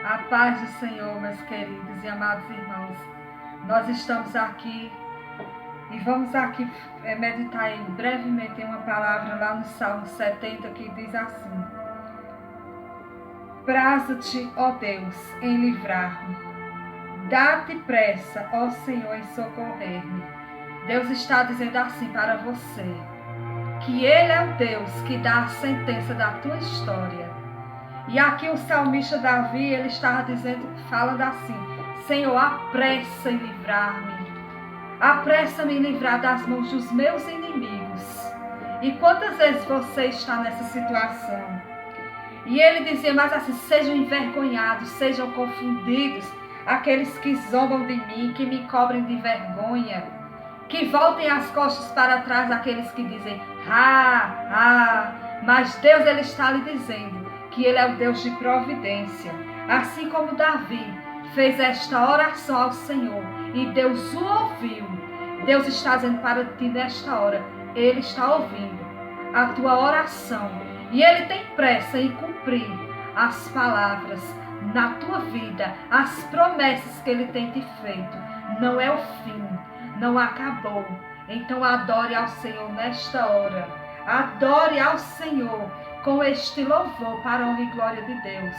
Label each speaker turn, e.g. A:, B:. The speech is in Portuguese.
A: A paz do Senhor, meus queridos e amados irmãos. Nós estamos aqui e vamos aqui meditar brevemente em uma palavra lá no Salmo 70 que diz assim: Praza-te, ó Deus, em livrar-me. Dá-te pressa, ó Senhor, em socorrer-me. Deus está dizendo assim para você, que Ele é o Deus que dá a sentença da tua história. E aqui o salmista Davi, ele estava dizendo, falando assim: Senhor, apressa em livrar-me. Apressa-me em livrar das mãos dos meus inimigos. E quantas vezes você está nessa situação? E ele dizia mais assim: sejam envergonhados, sejam confundidos aqueles que zombam de mim, que me cobrem de vergonha, que voltem as costas para trás aqueles que dizem mas Deus, ele está lhe dizendo que Ele é o Deus de providência. Assim como Davi fez esta oração ao Senhor e Deus o ouviu, Deus está dizendo para ti nesta hora, Ele está ouvindo a tua oração e Ele tem pressa em cumprir as palavras na tua vida, as promessas que Ele tem te feito. Não é o fim, não acabou. Então adore ao Senhor nesta hora. Adore ao Senhor com este louvor para a honra e glória de Deus.